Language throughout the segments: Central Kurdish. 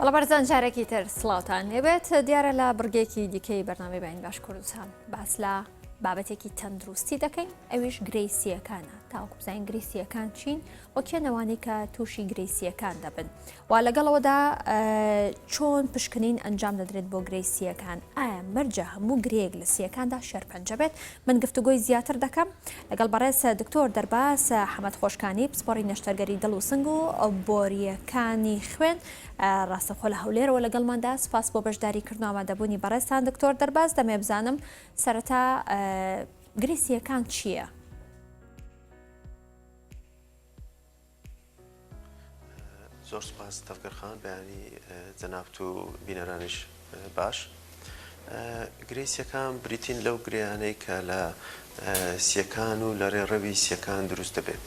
وڵە بەرزان جارێکی تر سڵاوتان لێبێت دیارە لە بڕگێکی دیکەی بەرنامەی باین باش کوردستان باس لە بابەتێکی تەندروستی دەکەین ئەویش گرەیسیەکانە تاوەکو بزانین گرەیسیەکان چین وە کێنەوانی کە تووشی گرەیسیەکان دەبن وا لەگەڵەوەدا چۆن پشکنین ئەنجام دەدرێت بۆ گرەیسیەکان ئایا مەرجە هەموو گرەیەک لە سیەکاندا شێرپەنجە بێت من گفتوگۆی زیاتر دەکەم لەگەڵ بەڕێز دکتۆر دەرباس حەمەد خۆشکانی پسپۆڕی نەشتەرگەری دڵ و سنگ و بۆریەکانی خوێن ڕاستەخۆ لە هەولێرەوە لەگەڵماندا سپاس بۆ بەشداری کردن و ئامادەبوونی بەڕێزتان دکتۆر دەرباس دەمێ بزانم سەرەتا گرەیسیەکان چییە؟ زۆر سپاس تەفگەرخان بەیانی جەنابەت و بینەرانیش باش. گرەیسیەکان بریتین لەو گرەیانەی کە لە سیەکان و لە ڕێڕەوی سیەکان دروست دەبێت.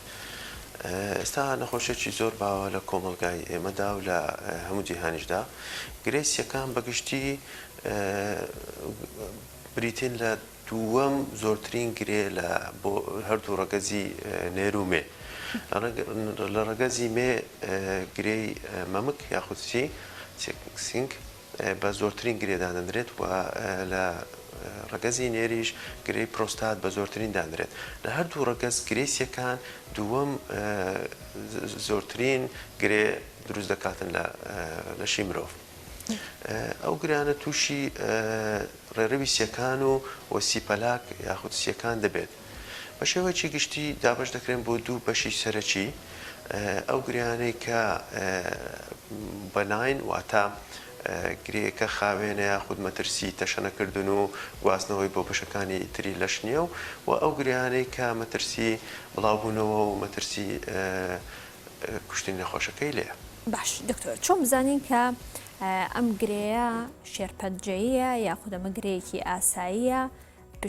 ئێستا نەخۆشیێکی زۆر باوە لە کۆمەڵگای ئێمەدا و لە هەموو جیهانیشدا. گرەیسیەکان بەگشتی بریتین لە دووەم زۆرترین گرێ لە بۆ هەردوو ڕەگەزی نێر و مێ. لە ڕەگەزی مێ گرەی مەمک یاخود سینگ بە زۆرترین گرێ دادەنرێت و لە ڕەگەزی نێریش گرەی پرۆستات بە زۆرترین دانرێت. لە هەردوو ڕەگەز گرەیسیەکان دووەم زۆرترین گرێ دروست دەکاتن لە لەشی مرۆڤ. ئەو گرانە تووشی ڕێڕەوی سیەکان و سیپەلاک یاخود سیەکان دەبێت. بە شێوەیەکی گشتی دابەش دەکرێن بۆ دوو بەشی سەرەکی. ئەو گرانەی کە بەناین واتە گرەیەکە خاوێنە یاخود مەترسی تەشەنەکردن و گواستنەوەی بۆ بەشەکانی تری لەش نییە و ئەو گرانەی کە مەترسی بڵاوبوونەوە و مەترسی کوشتنی نەخۆشەکەی لێە. باش دکتۆر چۆن بزانین کە ئەم گرەیە شێرپەنجەیە یاخود ئەمە گرەیەکی ئاساییە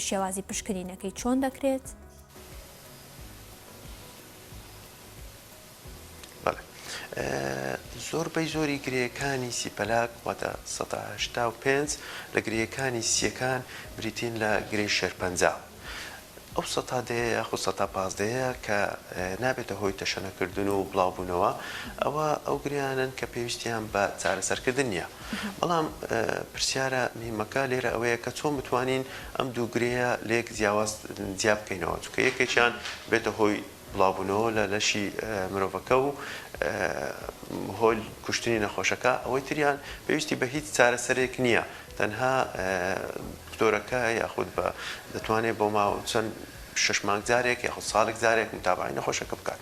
شێوازی پشکنینەکەی چۆن دەکرێت؟ زۆربەی زۆری گرەیەکانی سیپەلاک واتە 185 لە گرەیەکانی سیەکان بریتین لە گرەی شێرپەنجە. ئەو 100 یاخود 115 کە نابێتە هۆی تەشەنەکردن و بڵاوبوونەوە ئەوە ئەو گریانن کە پێویستیان بە چارەسەرکردن نییە. بەڵام پرسیارە میمەکە لێرە ئەوەیە کە چۆن بتوانین ئەم دوو گرەیە لێک جیا بکەینەوە چونکە یەکێکیان بێتە هۆی بڵاوبوونەوە لە لەشی مرۆڤەکە و هۆی کوشتنی نەخۆشەکە ئەوەی تریان پێویستی بە هیچ چارەسەرێک نییە تەنها دکتۆرەکە یاخود بە دەتوانێت بۆ ماوە چەند 6 مانگ جارێک یاخود ساڵێک جارێک متابعی نەخۆشەکە بکات.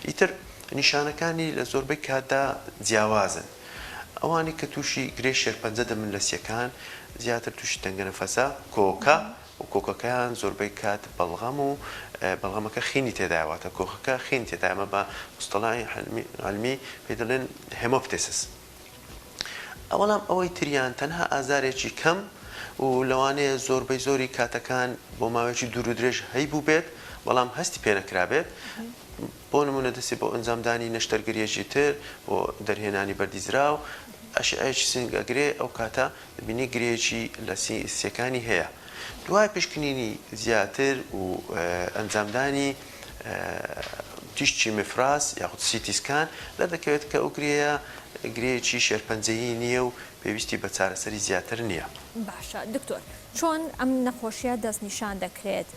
ئیتر نیشانەکانی لە زۆربەی کاتدا جیاوازن. ئەوانی کە تووشی گرەی شێرپەنجە دەبن لە سیەکان زیاتر تووشی تەنگە نەفەسە کۆکە و کۆکەکەیان زۆربەی کات بەڵغەم و بەڵغەمەکە خینی تێداواتە کۆخەکە خین تێدا ئەمە بە مستەڵای علمی پێ دەڵێن هێمۆپتێسس. ئەوەڵام ئەوەی تریان تەنها ئازارێکی کەم و لەوانەیە زۆربەی زۆری کاتەکان بۆ ماوەیەکی دوور و درێژ هەیبوو بێت بەڵام هەستی پێ نەکرابێت. بۆ نمونە دەستی بۆ ئەنجامدانی نەشتەرگەریەکی تر بۆ دەرهێنانی بەردیزراو ئەشیایەکی سنگەگرێ ئەو کاتە دەبینی گرەیەکی لە سیەکانی هەیە. دوای پشکنینی زیاتر و ئەنجامدانی تیشتی مفراس یاخود سیتیسکان لە دەکەوێت کە ئەو گرەیە گرەیەکی شێرپەنجەیی نییە و پێویستی بە چارەسەری زیاتر نییە. باشە دکتۆر چۆن ئەم نەخۆشیە دەستنیشان دەکرێت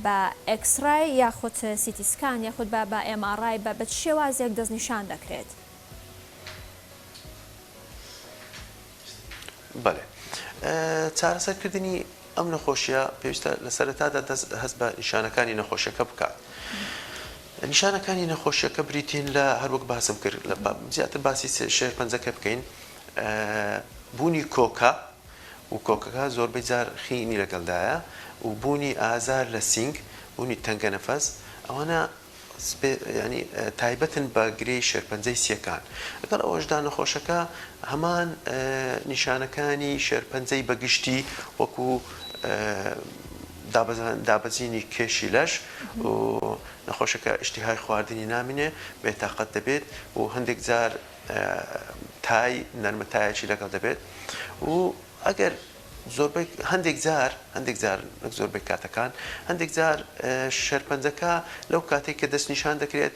بە ئەکسرای یاخود سیتیسکان یاخود بە ئێماڕای بە شێوازێک دەستنیشان دەکرێت؟ بەڵێ چارەسەرکردنی ئەم نەخۆشیە پێویستە لە سەرەتادا هەست بە نیشانەکانی نەخۆشیەکە بکات. نیشانەکانی نەخۆشیەکە بریتین لە هەروەک باسم کرد لە زیاتر باسی شێرپەنجەکە بکەین بوونی کۆکە و کۆکەکە زۆربەی جار خینی لەگەڵدایە و بوونی ئازار لە سینگ بوونی تەنگە نەفەس ئەوانە ینی تایبەتن بە گرەی شێرپەنجەی سیەکان. لەگەڵ ئەوەشدا نەخۆشەکە هەمان نیشانەکانی شێرپەنجەی بەگشتی وەکو دابەزینی کێشی لەش و نەخۆشەکە ئیشتیهای خواردنی نامینێ بێتاقەت دەبێت و هەندێک جار تای نەرمەتایەکی لەگەڵ دەبێت و ئەگەر زۆربەی هەندێک جار زۆربەی کاتەکان هەندێک جار شێرپەنجەکە لەو کاتێک کە دەستنیشان دەکرێت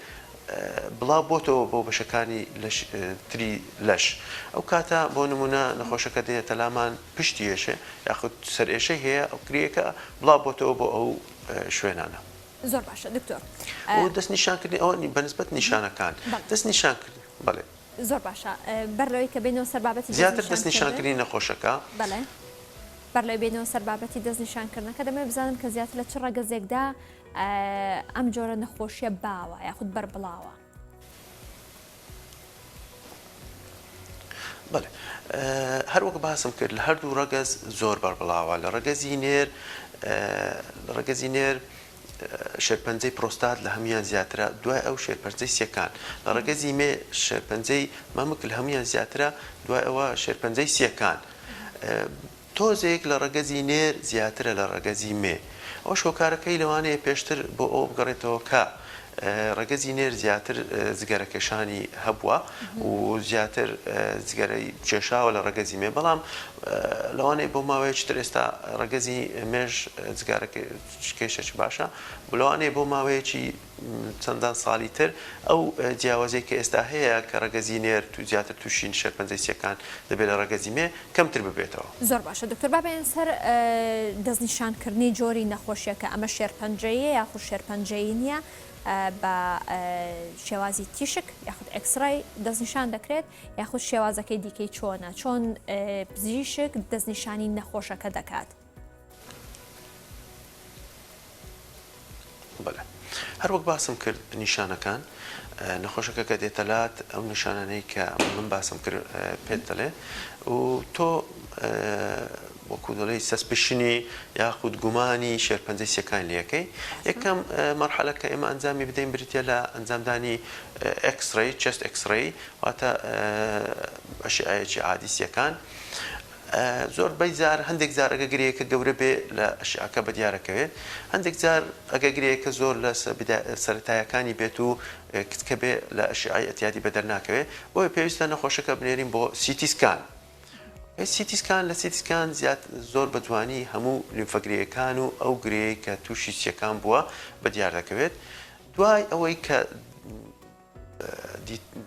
بڵاو بۆتەوە بۆ بەشەکانی تری لەش ئەو کاتە بۆ نمونە نەخۆشەکە دێتە لامان پشتی ێشێ یاخود سەرێشەی هەیە ئەو کرێکە بڵاو بۆتەوە بۆ ئەو شوێنانە. زۆر باشە دکتۆر. و دەست نیشانکردنی ئەوە بەنسبەت نیشانەکان دەست نیشانکردنی بەڵێ زۆر باشە بەرلەوەی کە بێنەوە سەر بابەتی زیاتر دەست نیشانکردنی نەخۆشەکە بەڵێ بەرلەوەی بێنەوە سەر بابەتی دەست نیشانکردنەکە دەمێ بزانم کە زیاتر لە چ ڕەگەزێکدا ئەم جۆرە نەخۆشیە باوە یاخود بەربڵاوە. بەڵێ هەروەک باسم کرد لە هەردوو ڕەگەز زۆر بەربڵاوە لە ڕەگەزی نێر شێرپەنجەی پرۆستات لە هەمویان زیاترە دوای ئەو شێرپەنجەی سیەکان لە ڕەگەزی مێ شێرپەنجەی مەمک لە هەمویان زیاترە دوای ئەوە شێرپەنجەی سیەکان تۆزێک لە ڕەگەزی نێر زیاترە لە ڕەگەزی مێ ئەو شۆکارەکەی لەوانەیە پێشتر بۆ ئەو بگەڕێتەوە کە ڕەگەزی نێر زیاتر جگەرەکێشانی هەبووە و زیاتر جگەرەی کێشاوە لە ڕەگەزی مێ بەڵام لەوانەیە بۆ ماوەیەکتر ئێستا ڕەگەزی مێژ جگەرەکێشێکی باشە لەوانەیە بۆ ماوەیەکی چەندان ساڵی تر ئەو جیاوازەی کە ئێستا هەیە کە ڕەگەزی نێر زیاتر تووشین شێرپەنجەی سیەکان دەبێت لە ڕەگەزی مێ کەمتر ببێتەوە. زۆر باشە دکتۆر بابێن سەر دەستنیشانکردنی جۆری نەخۆشیەکە ئەمە شێرپەنجەیە یاخود شێرپەنجەیی نییە بە شێوازی تیشک یاخود ئەکسرای دەستنیشان دەکرێت یاخود شێوازەکەی دیکەی چۆنە چۆن پزیشک دەستنیشانی نەخۆشەکە دەکات. بەڵێ هەروەک باسم کرد نیشانەکان نەخۆشەکە کە دێتەلات ئەو نیشانانەی کە من باسم کرد پێت دەڵێ و تۆ وەکو دەڵێ سەسپشنی یاخود گومانی شێرپەنجەی سیەکان لەکەی یەکەم مەرحەلە کە ئێمە ئەنجامی بدەین بریتە لە ئەنجامدانی ئەکسڕەی چەست ئەکسڕەی واتە ئەشعەیەکی عادی سیەکان زۆر بەیزار هەندێک جار ئەگە گرەیەکە گەورە بێ لە ئەشعەکە بەدیارەکەوێت هەندێک جار ئەگە گرەیەکە زۆر لە سەرەتایەکانی بێت و کە بێ لە ئەشعەی ئەتیادی بە دەرناکەوێت بۆیە پێویستە نەخۆشەکە بنێرین بۆ سیتیسکان. سیتیسکان لە سیتیسکان زۆر بە جوانی هەموو لیمفەگرەیەکان و ئەو گرەیە کە تووشی سیەکان بووە بەدیار دەکەوێت دوای ئەوەی کە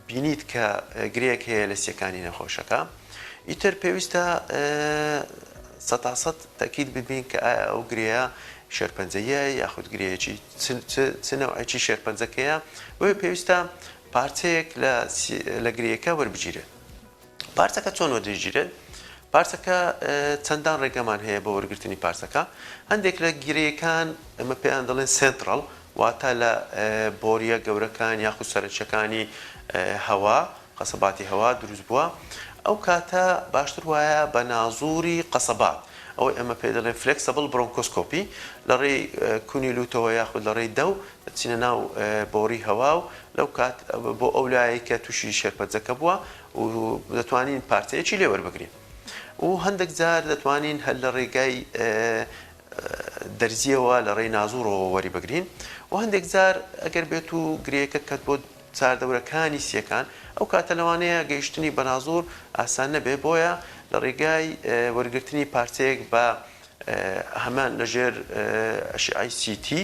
بینیت کە گرەیەک هەیە لە سیەکانی نەخۆشەکە ئیتر پێویستە 100% تاکید ببین کە ئایا ئەو گرەیە شێرپەنجەیە یاخود گرەیەکی چ نەوعێکی شێرپەنجەکەیە بۆیە پێویستە پارچەیەک لە گرەیەکە وەربگیرێت. پارچەکە چۆن وەردەگیرێت؟ پارچەکە چەندان ڕێگەمان هەیە بۆ وەرگرتنی پارچەکە هەندێک لە گرەیەکان ئەمە پێیان دەڵێن سنترال واتە لە بۆریە گەورەکان یاخود سەرچەکانی هەوا قەسەباتی هەوا دروست بووە ئەو کاتە باشتر وایە بە نازووری قەسەبات ئەوەی ئەمە پێ دەڵێن فلێکسەبڵ برۆنکۆسکۆپی لە ڕێی کونی لوتەوە یاخود لە ڕێی دەو دەچینە ناو بۆری هەوا و لەو کات بۆ ئەو لایەی کە تووشی شێرپەنجەکە بووە و دەتوانین پارچەیەکی لێ وەربگرین و هەندێک جار دەتوانین هەر لە ڕێگای دەرزیەوە لە ڕێی نازوورەوە وەری بگرین و هەندێک جار ئەگەر بێت و گرەیەکە کەت بۆ چاردەورەکانی سیەکان ئەو کاتە لەوانەیە گەیشتنی بە نازوور ئاسان نەبێ بۆیە لە ڕێگای وەرگرتنی پارچەیەک بە هەمان لەژێر ئەشعەی سیتی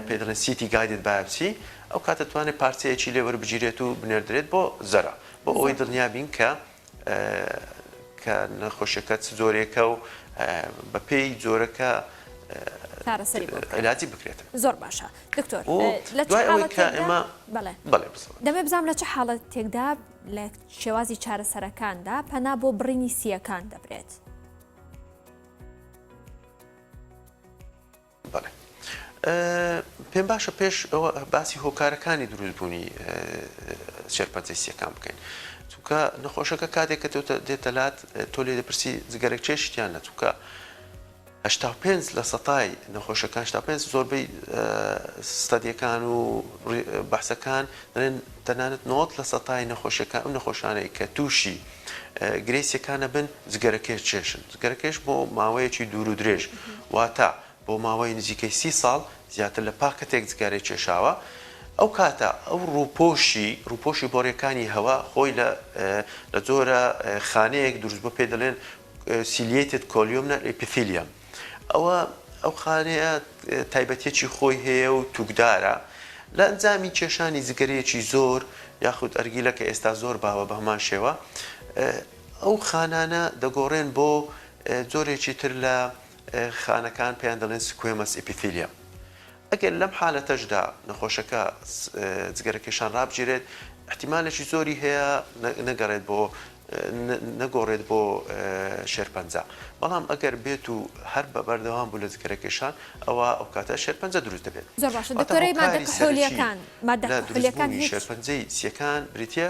پێ دەڵێن سیتی گایدد بایۆپسی ئەو کاتە توانێت پارچەیەکی لێ وەربگیرێت و بنێردرێت بۆ زەرە بۆ ئەوەی دڵنیابین کە نەخۆشیەکە زۆرێکە و بە پێی جۆرەکە علاجی بکرێت. زۆر باشە دکتۆر دەمێ بزانم لە چه حاڵەتێکدا لە شێوازی چارەسەرەکاندا پەنا بۆ بڕینی سیەکان دەبرێت. بەڵێ پێم باشە پێش ئەوە باسی هۆکارەکانی دروستبوونی شێرپەنجەی سیەکان بکەین چونکە نەخۆشەکە کاتێک کە دێتەلات تۆ لێ دەپرسی جگەرێک چێشتیان نەچووکە 85 لە سەتای نەخۆشەکان 85 زۆربەی ستادیەکان و بەحسەکان دەڵێن تەنانەت 90 لە سەتای نەخۆشیەکان ئەو نەخۆشانەی کە تووشی گرەی سیەکانە بن جگەرەکێش چێشن جگەرەکێش بۆ ماوەیەکی دوور و درێژ واتە بۆ ماوەی نزیکەی 30 ساڵ زیاتر لە پاکەتێک جگەرەی کێشاوە ئەو کاتە ئەو ڕووپۆشی بۆڕیەکانی هەوا خۆی لە جۆرە خانەیەک دروست بۆ پێ دەڵێن سیلیێتد کۆلیۆمنە ئێپیثیلیەم ئەو خانەیە تایبەتێکی خۆی هەیە و توکدارە لە ئەنجامی کێشانی جگەرەیەکی زۆر یاخود ئەرگیلە کە ئێستا زۆر باوە بە هەمان شێوە ئەو خانانە دەگۆڕێن بۆ جۆرێکی تر لە خانەکان پێیان دەڵێن سکوێمەس ئپیثیلیەم. ئەگەر لەم حالەتەشدا نەخۆشەکە جگەرەکێشان ڕابگیرێت احتیمالێکی زۆری هەیە نەگۆڕێت بۆ شێرپەنجە، بەڵام ئەگەر بێت و هەر بە بەردەوام بوو لە جگەرەکێشان ئەوە ئەو کاتە شێرپەنجە دروست دەبێت. زۆر باشە دکتۆرەی مادە کحولیەکان شێرپەنجەی سیەکان بریتە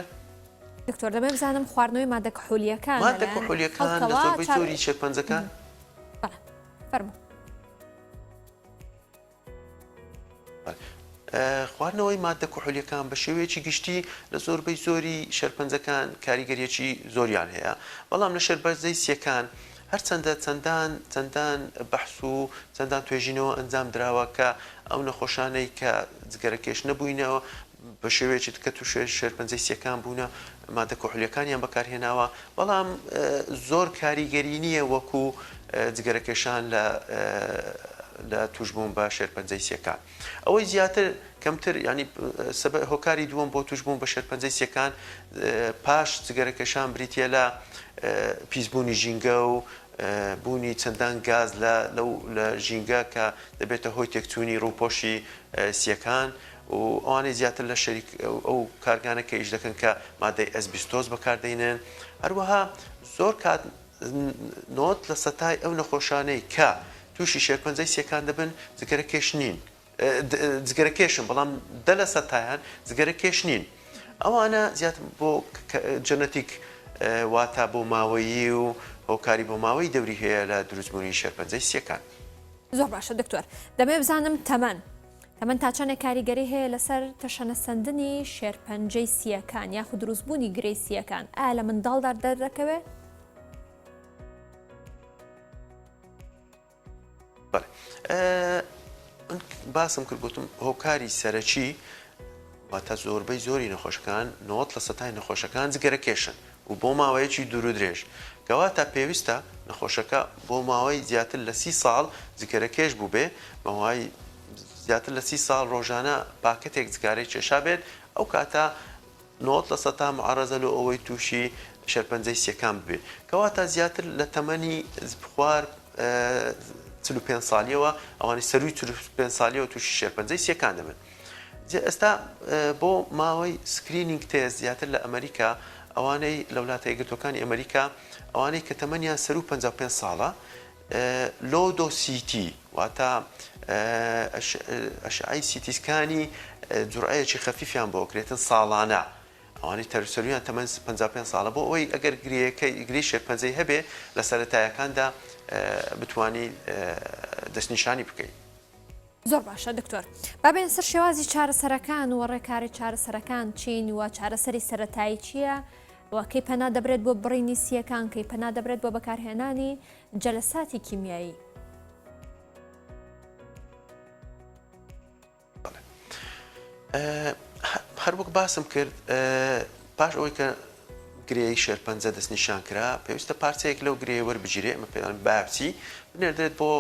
دکتۆر دەبێ بزانم خواردنەوەی مادە کحولیەکان مادە کحولیەکان لە زۆربەی زۆری شێرپەنجەکان فەرموو خواردنەوەی مادە کحولیەکان بە شێوەیەکی گشتی لە زۆربەی زۆری شێرپەنجەکان کاریگەریەکی زۆریان هەیە، بەڵام لە شێرپەنجەی سیەکان هەرچەندە چەندان بەحث و چەندان توێژینەوە ئەنجام دراوە کە ئەو نەخۆشانەی کە جگەرەکێش نەبووینەوە بە شێوەیەکی کە تو شێرپەنجەی سیەکان بوونە مادە کحولیەکانیان بەکارهێناوە، بەڵام زۆر کاریگەری نییە وەکو جگەرەکێشان لە توشبوون بە شێرپەنجەی سیەکان. ئەوەی زیاتر کەمتر ینی هۆکاری دووەم بۆ توشبوون بە شێرپەنجەی سیەکان پاش جگەرەکێشان بریتە لە پیسبوونی ژینگە و بوونی چەندان گاز لە ژینگە کە دەبێتە هۆی تێکچوونی ڕووپۆشی سیەکان و ئەوانەی زیاتر لە شەریک ئەو کارگانە کە ئیش دەکەن کە مادەی ئەسبیستۆز بەکاردێنن. هەروەها زۆر کات 90 لە سەتای ئەو نەخۆشانەی کە تووشی شێرپەنجەی سیەکان دەبن جگەرەکێش نین، جگەرەکێشن، بەڵام 10 لە سەتایان جگەرەکێش نین. ئەوانە زیاتر بۆ جەنەتیک واتە بۆ ماوەیی و هۆکاری بۆ ماوەی دەوری هەیە لە دروستبوونی شێرپەنجەی سیەکان. زۆر باشە دکتۆر دەبێ بزانم تەمەن تا چەندێک کاریگەری هەیە لەسەر تەشەنەسەندنی شێرپەنجەی سیەکان یاخود دروستبوونی گرەی سیەکان ئایا لە منداڵدا دەردەکەوێت؟ باسم کرد گوتم هۆکاری سەرەکی واتە زۆربەی زۆری نەخۆشەکان 90 لە سەتای نەخۆشەکان جگەرەکێشن و بۆ ماوەیەکی دوور و درێژ کەواتە پێویستە نەخۆشەکە بۆ ماوەی زیاتر لە 30 ساڵ جگەرەکێش بوو بێ ماوەی زیاتر لە 30 ساڵ ڕۆژانە پاکەتێک جگارەی کێشا بێت ئەو کاتە 90 لە سەتا معارەزە لە ئەوەی تووشی شێرپەنجەی سیەکان ببێت کەواتە زیاتر لە تەمەنی خوار 45 ساڵیەوە ئەوانی سەروی 45 ساڵیەوە تووشی شێرپەنجەی سیەکان دەبن. ئێستا بۆ ماوەی سکرینینگ تێست زیاتر لە ئەمریکا ئەوانەی لە وڵاتە یەکگرتووەکانی ئەمریکا ئەوانەی کە تەمەنیان سەر و 55 ساڵە لۆدۆسیتی واتە ئەشعەی سیتیسکانی جورعەیەکی خەفیفیان بۆ کرێتن ساڵانە ئەوانەی تەرسەرویان تەمەن 55 ساڵە بۆ ئەوەی ئەگەر گرێی شێرپەنجەی هەبێ لە سەرەتایەکاندا بتوانی دەستنیشانی بکەیت. زۆر باشە دکتۆر بابێن سەر شێوازی چارەسەرەکان و ڕێکاری چارەسەرەکان چین و چارەسەری سەرەتایی چییە و کەی پەنا دەبرێت بۆ بڕینی سیەکان کەی پەنا دەبرێت بۆ بەکارهێنانی جەلەساتی کیمیایی. هەر وەک باسم کرد پاش ئەوەی کە گرێی شێرپەنجە دەستنیشان کرا پێویستە پارچەیەک لەو گرێ وەربگیرێ ئەمە پێڵێن باپچی بنێردرێت بۆ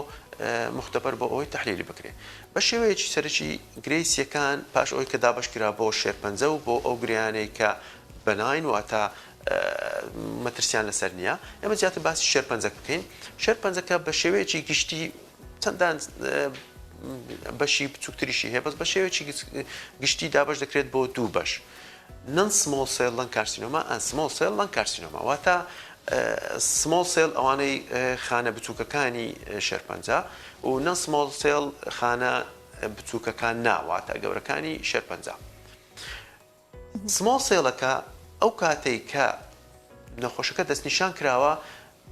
مختبەر بۆ ئەوەی تەحلیلی بکرێت بە شێوەیەکی سەرەکی گرێی سیەکان پاش ئەوەی کە دابەشکرا بۆ شێرپەنجە و بۆ ئەو گریانەی کە بەناین واتە مەترسیان لەسەر نییە ئێمە زیاتر باسی شێرپەنجە بکەین. شێرپەنجەکە بە شێوەیەکی گشتی چەندان بەشی بچووکتریشی هەیە بەس بە شێوەیەکی گشتی دابش دەکرێت بۆ دوو بەش non small cell lung carcinoma and small cell lung carcinoma واتە small cell ئەوانەی خانە بچووکەکانی شێرپەنجە و non small cell خانە بچووکەکان ناواتە گەورەکانی شێرپەنجە. small cellەکە ئەو کاتەی کە نەخۆشەکە دەستنیشان کراوە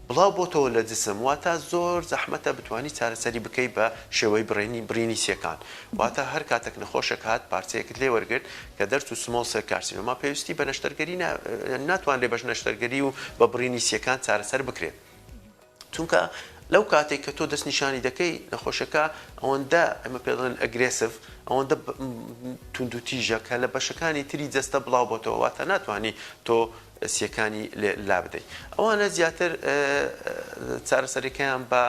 بڵاو بۆتەوە لە جسم واتە زۆر زەحمەتە بتوانی چارەسەری بکەی بە شێوەی برینی سیەکان واتە هەر کاتێک نەخۆشەک هات پارچەیەکت لێ وەرگرت کە دەرچ و سمۆڵ سێل کارسینۆما پێویستی بە نەشتەرگەری ناتوانرێ بەش نەشتەرگەری و بە برینی سیەکان چارەسەر بکرێت چونکە لەو کاتێک کە تۆ دەستنیشانی دەکەی نەخۆشەکە ئەوەندە ئەمە پێڵێن ئەگرێسڤ ئەوەندە توندوتیژە کە لە بەشەکانی تری جەستە بڵاو بۆتەوە واتە ناتوانانی تۆ سیەکانی لا بدەیت. ئەوانە زیاتر چارەسەریەکەیان بە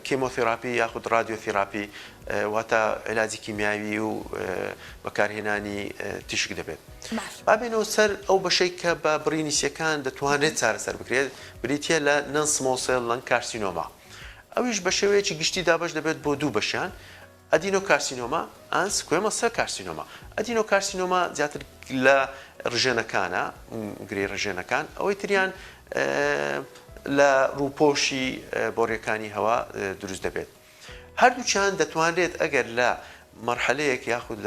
کیمۆتێراپی یاخود رادیۆتێراپی واتە علاجی کیمیاوی و بەکارهێنانی تیشک دەبێت. بابێنەوە سەر ئەو بەشەی کە بە بڕینیسیەکان دەتوانێت چارەسەر بکرێت بریتە لە نان سمۆل سێل لەنگ کارسینۆما. ئەویش بە شێوەیەکی گشتی دابش دەبێت بۆ دوو بەشیان ئەدینۆ کارسینۆما ئان سکوێمە سەر کارسینۆما. ئەدینۆ کارسینۆما زیاتر لە ڕژێنەکانە گرێ ڕژێنەکان ئەوەی تریان لە ڕووپۆشی بۆڕیەکانی هەوا دروست دەبێت. هەردووچیان دەتوانرێت ئەگەر لە مەرحەلەیەک یاخود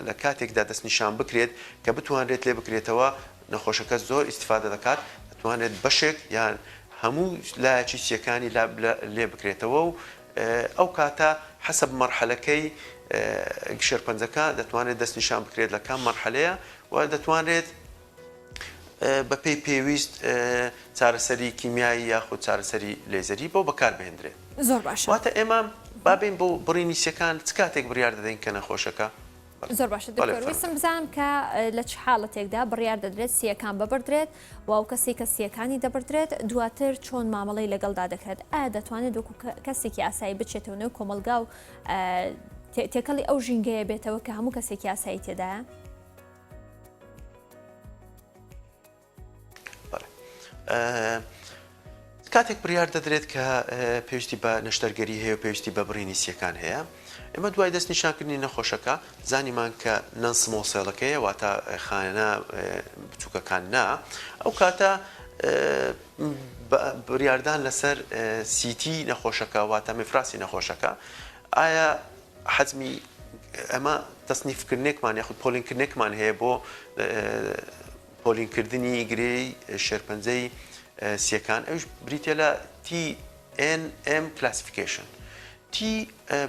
لە کاتێکدا دەستنیشان بکرێت کە بتوانرێت لێ بکرێتەوە نەخۆشەکە زۆر ئیسیفادە دەکات دەتوانێت بەشێک یان هەموو لایەکی سیەکانی لێ بکرێتەوە و ئەو کاتە حەسەب مەرحەلەکەی شێرپەنجەکە دەتوانێت دەستنیشان بکرێت لە کام مەرحەلەیە و دەتوانێت بە پێی پێویست چارەسەری کیمیایی یاخود چارەسەری لێزەری بۆ بەکاربهێنرێت. زۆر باشە. واتە ئێمە بابین بۆ بڕینیسیەکان چ کاتێک بڕیار دەدەین کە نەخۆشەکە؟ زۆر باشە دکتۆر ویستم بزانم کە لە چ حاڵەتێکدا بڕیار دەدرێت سیەکان ببردرێت و ئەو کەسی کە سیەکانی دەبردرێت دواتر چۆن مامەڵەی لەگەڵدا دەکرێت ئایا دەتوانێت وەکو کەسێکی ئاسایی بچێتەوە نێو کۆمەلگا و تێکەڵی ئەو ژینگەیە بێتەوە کە هەموو کەسێکی ئاسایی تێدایە؟ کاتێک بڕیار دەدرێت کە پێویستی بە نەشتەرگەری هەیە و پێویستی بە بڕینیسیەکان هەیە ئێمە دوای دەستنیشانکردنی نەخۆشەکە زانیمان کە نان سمۆل سێڵەکەیە واتە خانە بچووکەکان نا ئەو کاتە بڕیاردان لەسەر سیتی نەخۆشەکە واتە مفراسی نەخۆشەکە ئایا حەزمی ئەمە تەسنیفکردنێکمان یاخود پۆلینکردنێکمان هەیە بۆ پۆلینکردنی گرێی شێرپەنجەی سیەکان ئەوش بریتە لە TNM classification. T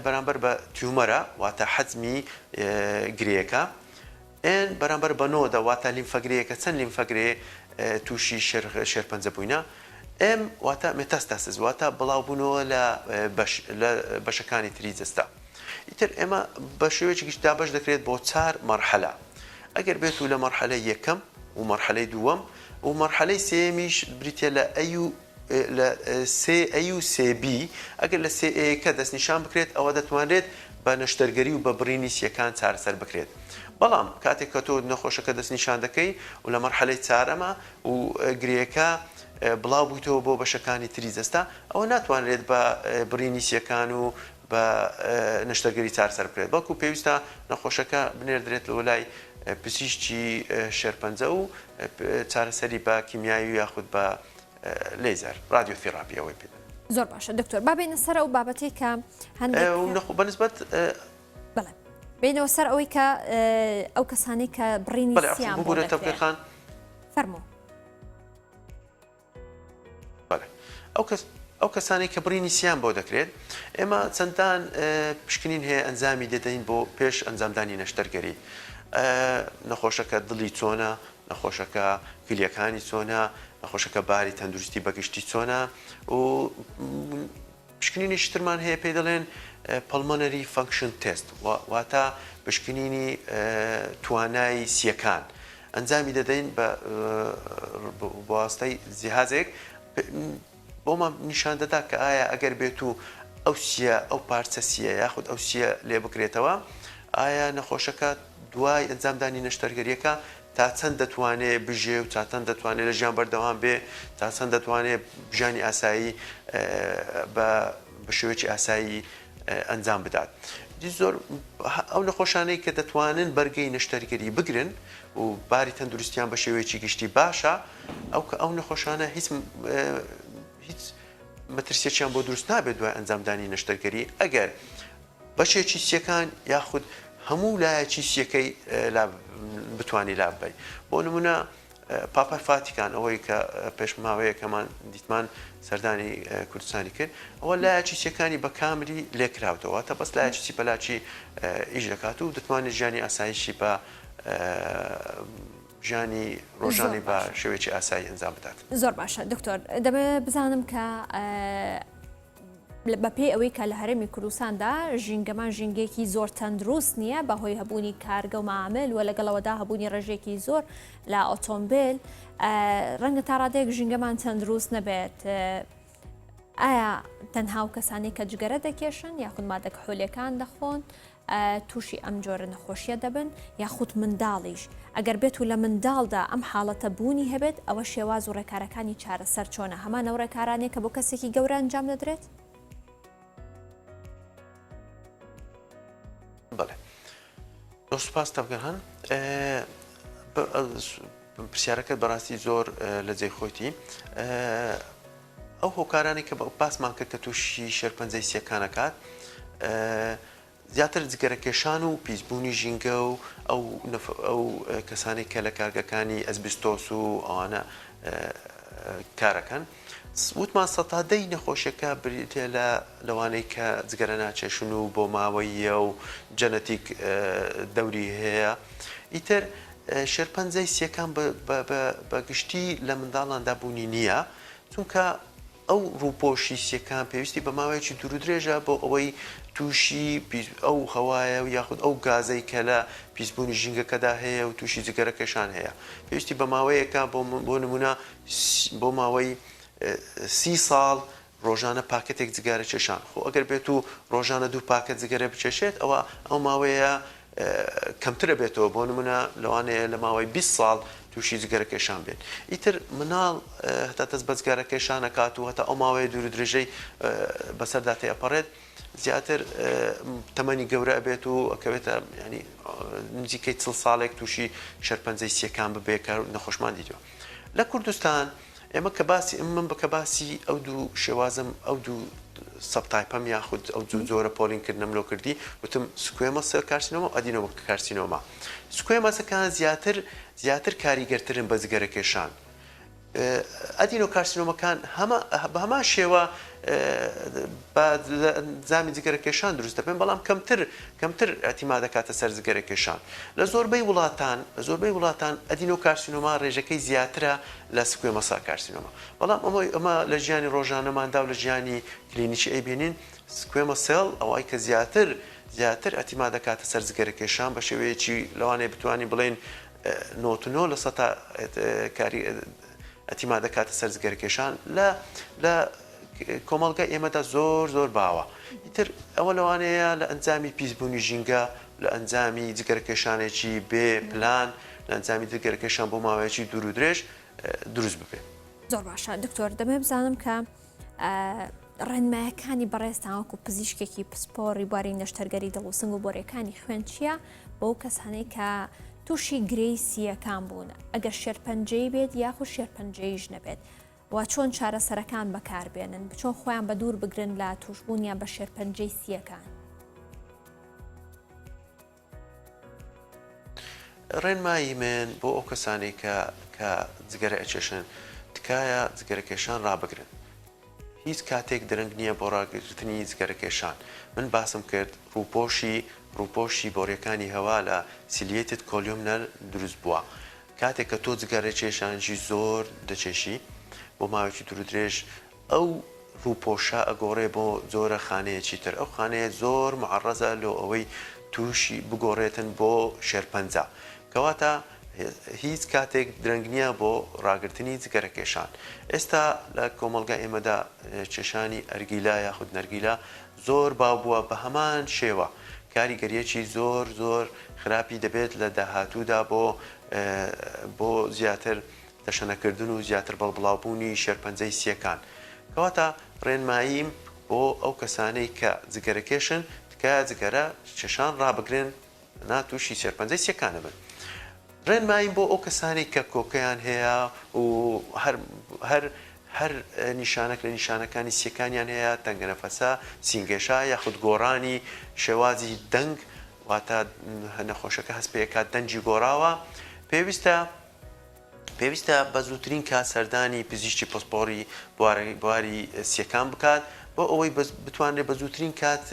بەرامبەر بە تیومەرە واتە حەزمی گرێیەکە N بەرامبەر بە نۆدا واتە لیمفەگرەیەکە چەند لیمفەگرێ تووشی شێرپەنجە بووینە M واتە مێتاستاسیس واتە بڵاوبوونەوە لە بەشەکانی تری جەستە. ئیتر ئێمە بە شێوەیەکی گشت دابەش دەکرێت بۆ 4 مەرحەلە ئەگەر بێت و لە مەرحەلەی یەکەم و مەرحەلەی دووەم و مەرحەلەی سێمیش بریتە لە CAU-CB ئەگەر لە CA کە دەستنیشان بکرێت ئەوە دەتوانرێت بە نەشتەرگەری و بە بڕینیسیەکان چارەسەر بکرێت. بەڵام کاتێک کە تۆ نەخۆشەکە دەستنیشان دەکەی و لە مەرحەلەی چارەمە و گرێیەکە بڵاو بوویتەوە بۆ بەشەکانی تری جەستە ئەوە ناتوانرێت بە بڕینیسیەکان و بە نەشتەرگەری چارەسەر بکرێت بەڵکو پێویستە نەخۆشەکە بنێردرێت لە لای پزیشکی شێرپەنجە و چارەسەری بە کیمیایی یاخود بە لێزەر رادیۆتێراپی ئەوەی پێ. زۆر باشە دکتۆر با بینە سەر ئەو بابەتی کە هەندێک بەنسبەت بەڵێ بینەوە سەر ئەوەی کە ئەو کەسانی کە بڕینیسیان بۆ دەکرێت فەرموو. ئەو کەسانی کە بڕینیسیان بۆ دەکرێت ئێمە چەندان پشکنین هەیە ئەنجامی دەدەین بۆ پێش ئەنجامدانی نەشتەرگەری. نەخۆشەکە دڵی چۆنە، نەخۆشەکە کلیەکانی چۆنە، نەخۆشەکە باری تەندروستی بەگشتی چۆنە و پشکنینی شترمان هەیە پێی دەڵێن پەلمۆنەری فانکشن تێست واتە پشکنینی توانای سیەکان ئەنجامی دەدەین بە واستەی جیهازێک بۆمان نیشان دەدا کە ئایا ئەگەر بێت و ئەو سیە ئەو پارچە سیە یاخود ئەو سیە لێ بکرێتەوە ئایا نەخۆشەکە دوای ئەنجامدانی نەشتەرگەریەکە تا چەند دەتوانێت بژێ و تا چەند دەتوانێت لە ژیان بەردەوام بێ تا چەند دەتوانێت ژیانی ئاسایی بە شێوەیەکی ئاسایی ئەنجام بدات. زۆر ئەو نەخۆشانەی کە دەتوانن بەرگەی نەشتەرگەری بگرن و باری تەندروستیان بە شێوەیەکی گشتی باشە ئەو نەخۆشانە هیچ مەترسیەکیان بۆ دروست نابێت دوای ئەنجامدانی نەشتەرگەری ئەگەر بەشێکی سیەکان یاخود هەموو لایەکی سیەکەی بتوانانی لابی. بۆ نمونە پاپای فاتیکان ئەوەی کە پێشماوەیەکەمان دیتمان سەردانی کوردستانی کرد ئەوە لایەکی سیەکانی بە کاملی لێکراوتەوە تا بەس لایەکی سیپەلاکی ئیش دەکات و دەتوانێت ژیانی ئاساییشی بە ژیانی ڕۆژانی بە شێوەیەکی ئاسایی ئەنجام بدات. زۆر باشە دکتۆر دەبێت بزانم کە بەپێی ئەوەی کە لە هەرێمی کوردستاندا ژینگەمان ژینگێکی زۆر تەندروست نییە بەهۆی هەبوونی کارگە و معامل و لەگەڵەوەدا هەبوونی ڕێژێکی زۆر لە ئۆتۆمبیل ڕەنگە تا ڕادێک ژینگەمان تەندروست نەبێت ئایا تەنها و کەسانی کە جگەرە دەکێشن یاخود مادە کحوولەکان دەخۆن تووشی ئەم جۆرە نەخۆشیە دەبن یاخود منداڵیش ئەگەر بێت و لە منداڵدا ئەم حاڵەتە بوونی هەبێت ئەوە شێواز و ڕێکارەکانی چارەسەر چۆنە هەمان ئەو ڕێکارانێک کە بۆ کەسێکی گەورە ئەنجام دەدرێت؟ بەڵێ سوپاس تەبگەهان پرسیارەکەت بەڕاستی زۆر لە جێی خۆیتی ئەو هۆکارانی کە باسمان کرد کە تووشی شێرپەنجەی سیەکانەکات زیاتر جگەرەکێشان و پیسبوونی ژینگە و ئەو کەسانی کە لە کارگەکانی ئەسبستۆس و ئەوانە کارەکەن وتمان سەتادەی نەخۆشیەکە بریتێ لەوانەی کە جگەرە ناچێشن و بۆ ماوەیە و جەنەتیک دەوری هەیە ئیتر شێرپەنجەی سیەکان بە گشتی لە منداڵاندا بوونی نییە چونکە ئەو ڕووپۆشی سیەکان پێویستی بە ماوەیەکی دوور و درێژە بۆ ئەوەی تووشی ئەو هەوایە و یاخود ئەو گازەی کە لە پیسبوونی ژینگەکەدا هەیە و تووشی جگەرەکەشان هەیە پێویستی بە ماوەیەکە بۆ نمونە بۆ ماوەی 30 ساڵ ڕۆژانە پاکەتێک جگارە چێشان خۆ ئەگەر بێت و ڕۆژانە دوو پاکەت جگەرە بچێشێت ئەو ماوەیە کەمترە بێتەوە بۆ نمونە لەوانەیە لە ماوەی 20 ساڵ تووشی جگەرەکێشان بێت ئیتر مناڵ هەتا دەست بە جگارەکێشانەکات و هەتا ئەو ماوەیە دوور درێژەی بەسەردا تێپەڕێت زیاتر تەمەنی گەورە ئەبێت و ئەکەوێتە ینی نزیکەی 40 ساڵێک تووشی شێرپەنجەی سیەکان ببێ کە نەخۆشمان دیتەوە لە کوردستان ئێمە کە باسی من بکە باسی ئەو دوو شێوازم ئەو دوو سەبتایپەم یاخود ئەو زۆرە پۆلینکردنم لۆ کردی وتم سکوێمە سێل کارسینۆما و ئەدینۆمە کارسینۆما سکوێمەسەکان زیاتر کاریگەرترن بە جگەرەکێشان ئەدینۆ کارسینۆمەکان بە هەمان شێوە زامی جگەرەکێشان دروست دەبێن بەڵام کەمتر ئەتیما دەکاتە سەر جگەرەکێشان لە زۆربەی وڵاتان ئەدینۆ کارسینۆما ڕێژەکەی زیاترە لە سکوێمەسا کارسینۆما بەڵام ئەمە لە ژیانی ڕۆژانەماندا و لە ژیانی کلینیکی ئەیبینین سکوێمە سێڵ ئەوەی کە زیاتر ئەتیما دەکاتە سەر جگەرەکێشان بە شێوەیەکی لەوانەیە بتوانین بڵێن 99% کاری ئەتیما دەکاتە سەر جگەرەکێشان لە کۆمەڵگە ئێمەدا زۆر باوە ئیتر ئەوە لەوانەیە لە ئەنجامی پیسبوونی ژینگە لە ئەنجامی جگەرەکێشانێکی بێ پلان لە ئەنجامی جگەرەکێشان بۆ ماوەیەکی دوور و درێژ دروست ببێت زۆر باشە دکتۆر دەمێ بزانم کە ڕێنمایەکانی بەڕێستانوەکو پزیشکێکی پسپۆڕی بواری نەشتەرگەری دڵوسنگ و بۆرەکانی خوێن چییە بۆ کەسانەی کە تووشی گرەی سیەکان بوون ئەگەر شێرپەنجەی بێت یاخود شێرپەنجەیش نەبێت و چۆن چارەسەرەکان بەکاربێنن بچۆن خۆیان بە دوور بگرن لە تووشبوونیان بە شێرپەنجەی سیەکان ڕێنمایی من بۆ ئەو کەسانی کە جگەرە ئەچێشن تکایە جگەرەکێشان ڕابگرن هیچ کاتێک درەنگ نییە بۆ ڕاگرتنی جگەرەکێشان من باسم کرد ڕووپۆشی بۆریەکانی هەوا لە سیلیێتت کۆلیۆمنەر دروست بووە کاتێک کە تۆ جگەرە کێشانجی زۆر دەچێشی بۆ ماوەیەکی دوور درێژ ئەو ڕووپۆشە ئەگۆڕێ بۆ زۆرە خانەیەکی تر ئەو خانەیە زۆر معڕەزە لۆ ئەوەی تووشی بگۆڕێتن بۆ شێرپەنجە کەواتە هیچ کاتێک درەنگ نییە بۆ ڕاگررتنی جگەرەکێشان ئێستا لە کۆمەڵگا ئێمەدا کێشانی ئەرگیلا یاخود نەرگیلا زۆر باو بووە بە هەمان شێوە کاریگەریەکی زۆر خراپی دەبێت لە داهاتوودا بۆ زیاتر دەشەنەکردن و زیاتر بەڵبڵاوبوونی شێرپەنجەی سیەکان کەواتە ڕێنماییم بۆ ئەو کەسانەی کە جگەرەکێشن تکایە جگەرە چێشان ڕابگرن ناتووشی شێرپەنجەی سیەکانە بن ڕێنماییم بۆ ئەو کەسانی کە کۆکەیان هەیە و هەر نیشانەك لە نیشانەکانی سیەکانیان هەیە تەنگەنەفەسە سینگێشا یاخود گۆڕانی شێوازی دەنگ واتە نەخۆشەکە هەستپێکات دەنجی گۆڕاوە پێویستە بە زووترین کات سەردانی پزیشکی پسپۆڕی بواری سیەکان بکات بۆ ئەوەی بتوانێت بە زووترین کات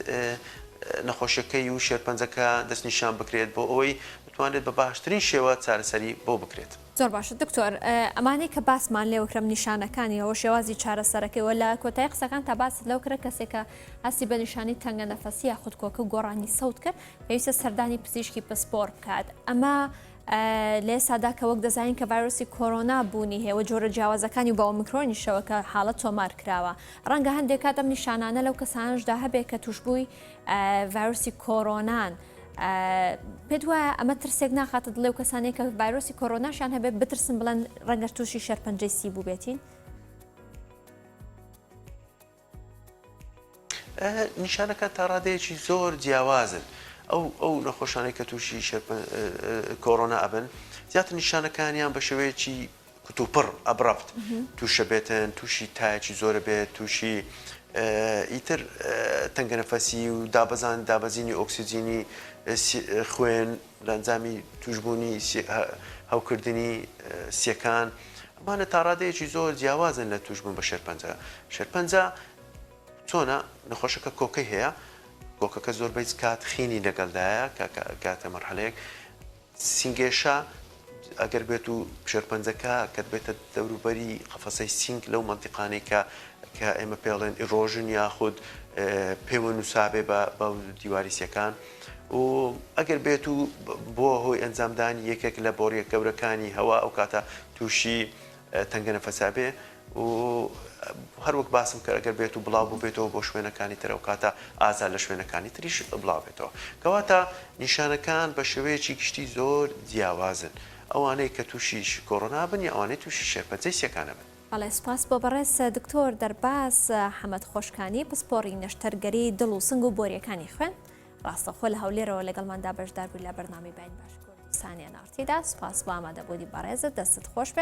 نەخۆشیەکەی و شێرپەنجەکە دەستنیشان بکرێت بۆ ئەوەی بتوانێت بە باشترین شێوە چارەسەری بۆ بکرێت. زۆر باشە دکتۆر ئەمانەی کە باسمان لێوەکرم نیشانەکانیەوە شێوازی چارەسەرەکەیەوە لە کۆتایی قسەکان تا باست لەو کرد کەسێکە هەستی بە نیشانی تەنگە نەفەسی یاخود کۆکە و گۆڕانی سەوت کرد پێویستە سەردانی پزیشکی پسپۆڕ بکات ئەمە لێ سادا کە وەک دەزانین کە ڤایرۆسی کۆرۆنا بوونی هەیە و جۆرە جیاوازەکانی بە ئۆمیکرۆنیشەوە کە حاڵەت تۆمار کراوە ڕەنگە هەندێک کاتەم نیشانانە لەو کەسانشدا هەبێت کە توشبووی ڤایرۆسی کۆرۆنان پێت وایە ئەمە ترسێک ناخاتە دڵێ و کەسانێک کە ڤایرۆسی کۆرۆناشیان هەبێت بترسن بڵێن ڕەنگە تووشی شەرپەنجەی سی بوو بێتین؟ نیشانەکە تا ڕادەیەکی زۆر جیاوازن ئەو نەخۆشانەی کە تووشی کۆرۆنا ئەبن زیاتر نیشانەکانیان بە شێوەیەکی کتوپڕ ئەبرەفت تووشە بێتن تووشی تایەکی زۆرە بێت تووشی ئیتر تەنگەنەفەسی و دابەزینی ئۆکسسیجینی خوێن لە ئەنجامی توشبوونی هەوکردنی سیەکان ئەمانە تا ڕادەیەکی زۆر جیاوازن لە توشبوون بە شەرپەنجە چۆنە نەخۆشەکە کۆکەی هەیە کۆکەکە زۆربەی کات خینی لەگەڵدایە کاتە مەرحەلەیەک سینگێشە ئەگەر بێت و شەرپەنجەکە کە بێتە دەوروبەری قەفەسەی سینگ لەو مەنتیقانەی کە ئێمە پێڵێن ئیرۆژن یاخود پێوە نووسابێ بە دیواریسیەکان و ئەگەر بێت و بۆ هۆی ئەنجامدانی یەکێک لە بۆریە گەورەکانی هەوا ئەو کاتە تووشی تەنگەنەفەسابێ و هەروەک باسم کە ئەگەر بێت و بڵاو بوو بێتەوە بۆ شوێنەکانی ترە و کاتە ئازار لە شوێنەکانی تریش بڵاو بێتەوە کەواتە نیشانەکان بە شێوەیەکی گشتی زۆر جیاوازن ئەوانەی کە تووشی کۆرۆنا بن یا ئەوانەی تووشی شەرپەنجەی سیەکانە بن. بەڵێ سپاس بۆ بەڕێز دکتۆر دەرباز حەمەد خۆشکانی پسپۆڕی نەشتەرگەری دڵ و سنگ و بۆریەکانی خوێن ڕاستەخۆ لە هەولێرەوە لەگەڵماندا بەشدار بووی لە بەرنامەی باین باش کوردستانی نارتیدا سپاس بۆ ئامادەبوونی بەڕێزت دەستت خۆش بێت.